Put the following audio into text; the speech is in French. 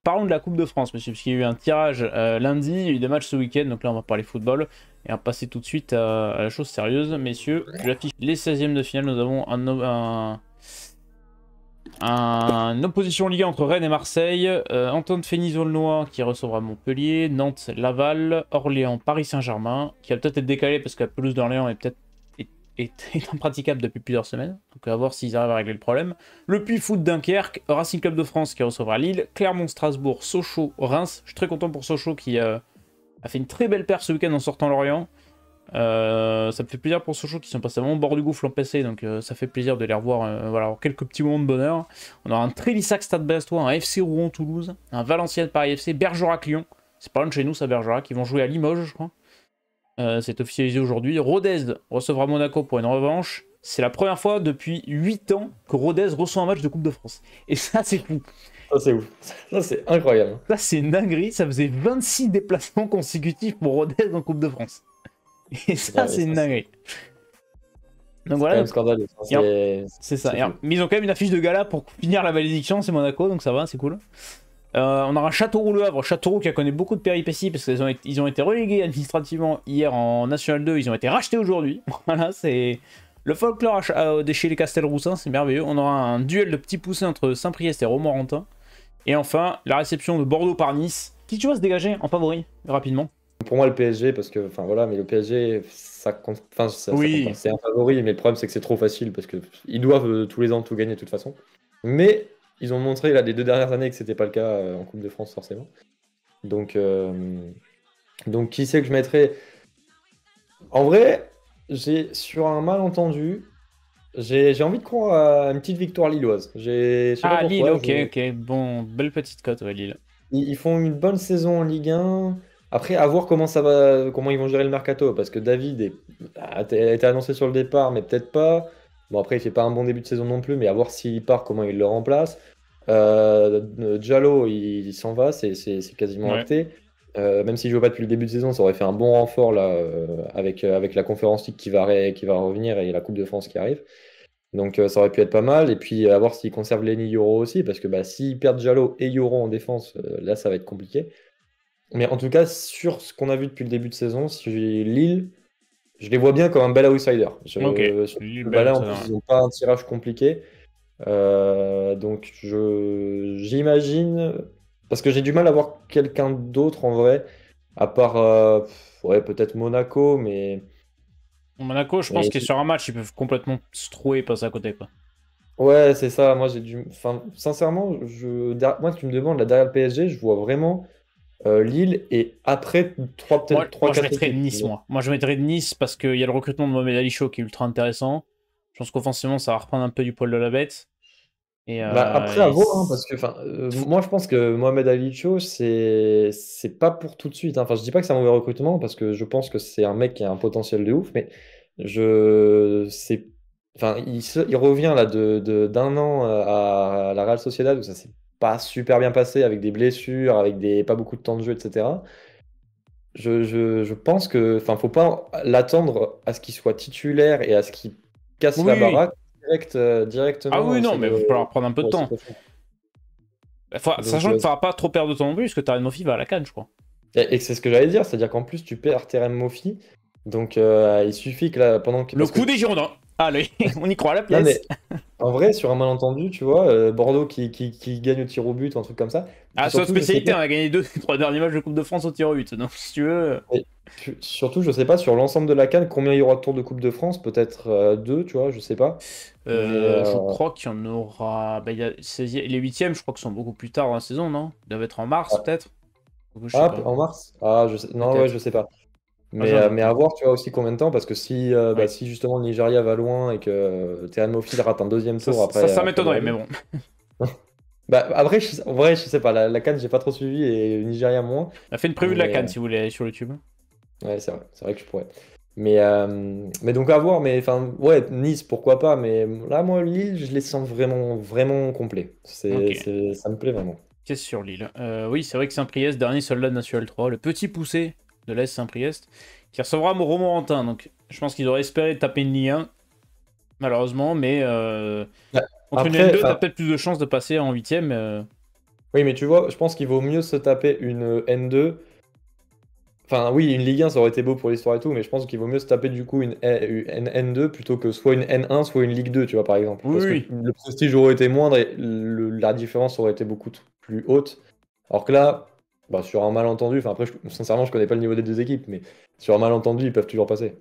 parlons de la Coupe de France, monsieur, parce qu'il y a eu un tirage lundi, il y a eu des matchs ce week-end, donc là on va parler football, et on va passer tout de suite à la chose sérieuse. Messieurs, je l'affiche les 16e de finale, nous avons une opposition Ligue 1 entre Rennes et Marseille, Antoine Fény-Aulnois qui recevra Montpellier, Nantes, Laval, Orléans, Paris Saint-Germain, qui va peut-être être décalé parce que la pelouse d'Orléans est impraticable depuis plusieurs semaines, donc à voir s'ils arrivent à régler le problème. Le Puy Foot Dunkerque, Racing Club de France qui recevra Lille, Clermont-Strasbourg, Sochaux, Reims. Je suis très content pour Sochaux qui a fait une très belle paire ce week-end en sortant Lorient. Ça me fait plaisir pour Sochaux qui sont passés vraiment au bord du gouffre l'an passé, donc ça fait plaisir de les revoir, voilà, avoir quelques petits moments de bonheur. On aura un Trélissac Stade Brestois, un FC Rouen Toulouse, un Valenciennes Paris FC, Bergerac Lyon, c'est pas loin de chez nous ça, Bergerac, ils vont jouer à Limoges je crois. C'est officialisé aujourd'hui. Rodez recevra Monaco pour une revanche. C'est la première fois depuis 8 ans que Rodez reçoit un match de Coupe de France. Et ça, c'est fou. Ça, c'est ouf. Ça, c'est incroyable. Ça, c'est une dinguerie. Ça faisait 26 déplacements consécutifs pour Rodez en Coupe de France. Et ça, Ouais, c'est une dinguerie. Donc voilà. C'est quand même scandaleux. C'est ça. Mais ils ont quand même une affiche de gala pour finir la malédiction. C'est Monaco, donc ça va, c'est cool. On aura Châteauroux-Le Havre, Châteauroux qui a connu beaucoup de péripéties parce qu'ils ont été relégués administrativement hier en National 2, ils ont été rachetés aujourd'hui. Voilà, c'est le folklore de chez les Castelroussins, c'est merveilleux. On aura un duel de petits poussés entre Saint-Priest et Romorantin. Et enfin, la réception de Bordeaux par Nice. Qui tu vois se dégager en favori, rapidement? Pour moi, le PSG, parce que, enfin voilà, mais le PSG, ça compte, enfin, Oui. ça compte, c'est un favori, mais le problème, c'est que c'est trop facile parce qu'ils doivent tous les ans tout gagner de toute façon. Mais ils ont montré là, les 2 dernières années que c'était pas le cas en Coupe de France, forcément. Donc qui c'est que je mettrais? En vrai, sur un malentendu, j'ai envie de croire à une petite victoire lilloise. Je sais pas Ah, Lille, pourquoi. ok. Bon, belle petite cote, ouais, Lille. Ils font une bonne saison en Ligue 1. Après, à voir comment ça va, comment ils vont gérer le mercato, parce que David a été annoncé sur le départ, mais peut-être pas. Bon, après, il fait pas un bon début de saison non plus, mais à voir s'il part, comment il le remplace. Diallo, il s'en va, c'est quasiment Ouais. acté. Même s'il joue pas depuis le début de saison, ça aurait fait un bon renfort là, avec la Conférence League qui va revenir et la Coupe de France qui arrive. Donc ça aurait pu être pas mal. Et puis à voir s'ils conservent Lenny Yoro aussi, parce que s'ils perdent Diallo et Yoro en défense, là ça va être compliqué. Mais en tout cas, sur ce qu'on a vu depuis le début de saison, si Lille, je les vois bien comme un bel outsider. Ok. Là, en plus, ils n'ont pas un tirage compliqué. Donc j'imagine, parce que j'ai du mal à voir quelqu'un d'autre en vrai, à part ouais, peut-être Monaco, mais Monaco, je pense que sur un match, ils peuvent complètement se trouver et passer à côté, quoi. ouais, c'est ça. Moi, enfin, sincèrement, moi, tu me demandes là derrière le PSG, je vois vraiment Lille et après peut-être 3 Moi, je 4 mettrais équipes. Nice, moi. Moi, je mettrais Nice parce qu'il y a le recrutement de Mohamed Ali Chaud qui est ultra intéressant. Je pense qu'offensivement, ça va reprendre un peu du poil de la bête. Et, Après, à voir, hein, parce que moi, je pense que Mohamed Ali Cho, c'est pas pour tout de suite, hein. Enfin, je dis pas que c'est un mauvais recrutement, parce que je pense que c'est un mec qui a un potentiel de ouf, mais c'est, enfin, il revient là d'un an à la Real Sociedad où ça s'est pas super bien passé, avec des blessures, avec pas beaucoup de temps de jeu, etc. Je pense que, enfin, faut pas l'attendre à ce qu'il soit titulaire et à ce qu'il casse la oui. baraque directement Ah oui, non, sur mais il va falloir prendre un peu de temps. Donc, Sachant qu'il ne faudra pas trop perdre de temps non plus, parce que Tarek Mofi va à la canne, je crois. et c'est ce que j'allais dire, c'est-à-dire qu'en plus tu perds Terem Moffi, donc il suffit que là, pendant que... Le coup des Girondins. Allez, on y croit à la Non, pièce. mais en vrai, sur un malentendu, tu vois, Bordeaux qui gagne au tir au but, un truc comme ça. Ah, c'est notre Surtout, je sais spécialité, pas, on a gagné 3 derniers matchs de Coupe de France au tir au but. Donc, si tu veux. surtout, je sais pas sur l'ensemble de la CAN combien il y aura de tours de Coupe de France, peut-être 2, tu vois, je sais pas. Mais Je crois qu'il y en aura. Bah, il y a 16e les 8e, je crois qu'ils sont beaucoup plus tard dans la saison, non? Ils doivent être en mars, peut-être? Je sais pas. en mars? Ah, non, ouais, Peut-être. je sais pas. Ah, j'ai un Mais doute, à hein. voir, tu vois aussi combien de temps, parce que Ouais. si justement le Nigeria va loin et que Terem Moffi rate un deuxième tour Ça après m'étonnerait, mais Bordeaux. bon. Après, en vrai, je sais pas, la CAN, j'ai pas trop suivi et le Nigeria moins. On a fait une prévue de la Mais canne si vous voulez aller sur YouTube. ouais, c'est vrai que je pourrais. Mais donc à voir, mais enfin, ouais, Nice, pourquoi pas, mais là, moi, Lille, je les sens vraiment, vraiment complets. Ok. Ça me plaît vraiment. Qu'est-ce sur Lille? Oui, c'est vrai que Saint-Priest, dernier soldat de National 3, le petit poussé de l'Est Saint-Priest, qui recevra Romorantin. Donc, je pense qu'ils auraient espéré taper une Ligue 1, malheureusement, mais Ouais. contre une Après, N2, t'as enfin, peut-être plus de chances de passer en 8e. Oui, mais tu vois, je pense qu'il vaut mieux se taper une N2. Enfin, oui, une Ligue 1, ça aurait été beau pour l'histoire et tout, mais je pense qu'il vaut mieux se taper du coup une N2 plutôt que soit une N1, soit une Ligue 2, tu vois, par exemple. Oui, Parce que oui. le prestige aurait été moindre et la différence aurait été beaucoup plus haute. Alors que là, bah, sur un malentendu, enfin après, sincèrement, je connais pas le niveau des deux équipes, mais sur un malentendu, ils peuvent toujours passer.